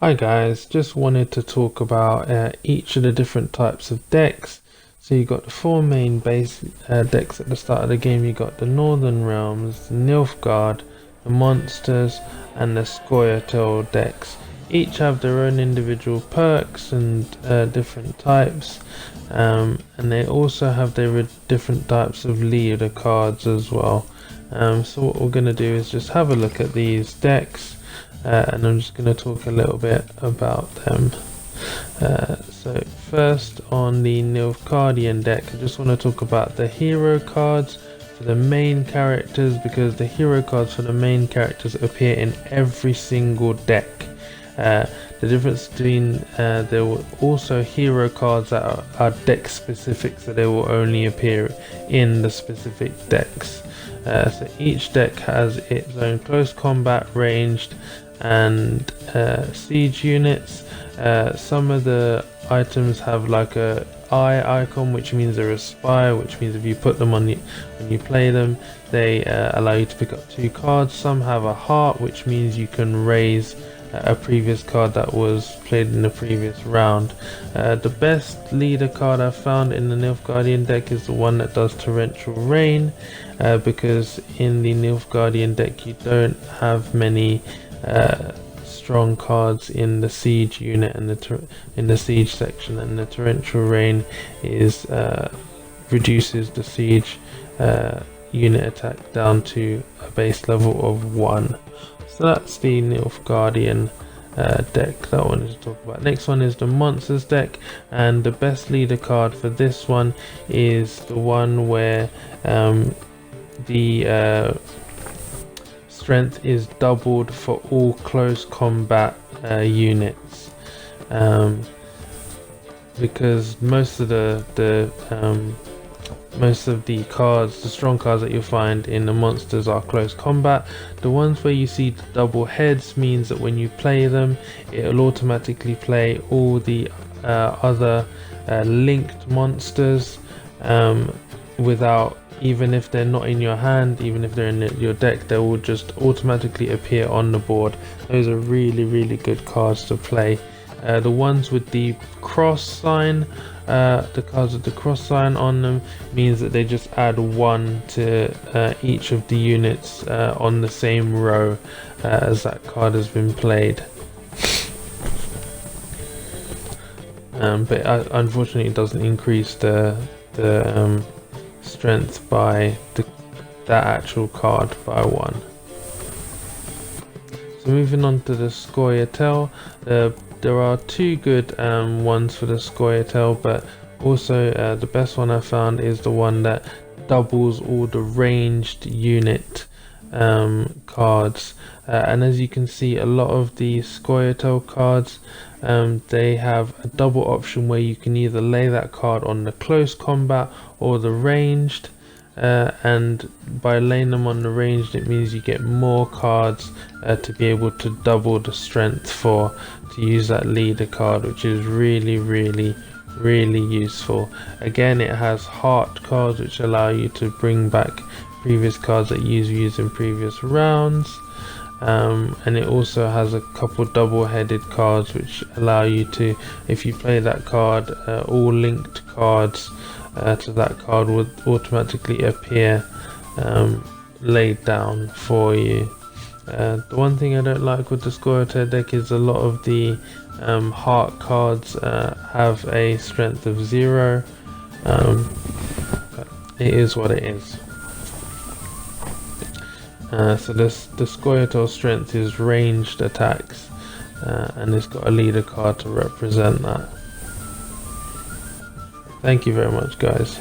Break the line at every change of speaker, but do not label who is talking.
Hi guys, just wanted to talk about each of the different types of decks. So you got the four main base decks at the start of the game. You got the Northern Realms, the Nilfgaard, the Monsters, and the Scoia'tael decks. Each have their own individual perks and different types, and they also have their different types of leader cards as well. So what we're going to do is just have a look at these decks. And I'm just going to talk a little bit about them. So first on the Nilfgaardian deck, I just want to talk about the hero cards for the main characters, because the hero cards for the main characters appear in every single deck. The difference between there were also hero cards that are deck specific, so they will only appear in the specific decks. So each deck has its own close combat, ranged, and siege units. Some of the items have like a eye icon, which means they're a spy, which means if you put them on when you play them, they allow you to pick up 2 cards. Some have a heart, which means you can raise a previous card that was played in the previous round. The best leader card I've found in the Nilfgaardian deck is the one that does torrential rain, because in the Nilfgaardian deck you don't have many strong cards in the siege unit and in the siege section, and the torrential rain is reduces the siege unit attack down to a base level of 1. So that's the Nilfgaardian deck that I wanted to talk about. Next one is the Monsters deck, and the best leader card for this one is the one where the strength is doubled for all close combat units, because most of the cards, the strong cards that you'll find in the monsters are close combat. The ones where you see the double heads means that when you play them, it'll automatically play all the other linked monsters without, even if they're not in your hand, even if they're in your deck, they will just automatically appear on the board. Those are really good cards to play. The ones with the cross sign, the cards with the cross sign on them, means that they just add 1 to each of the units on the same row as that card has been played. But unfortunately it doesn't increase the strength by that actual card by 1. So moving on to the Scoia'tael, there are 2 good ones for the Scoia'tael, but also the best one I found is the one that doubles all the ranged unit cards, and as you can see, a lot of the Scoia'tael cards, they have a double option where you can either lay that card on the close combat or the ranged, and by laying them on the ranged, it means you get more cards to be able to double the strength to use that leader card, which is really useful. Again, it has heart cards which allow you to bring back previous cards that you've used in previous rounds, and it also has a couple double-headed cards which allow you to, if you play that card, all linked cards to that card would automatically appear laid down for you. The one thing I don't like with the Scoia'tael deck is a lot of the heart cards have a strength of 0. But it is what it is. So the Scoia'tael strength is ranged attacks, and it's got a leader card to represent that. Thank you very much, guys.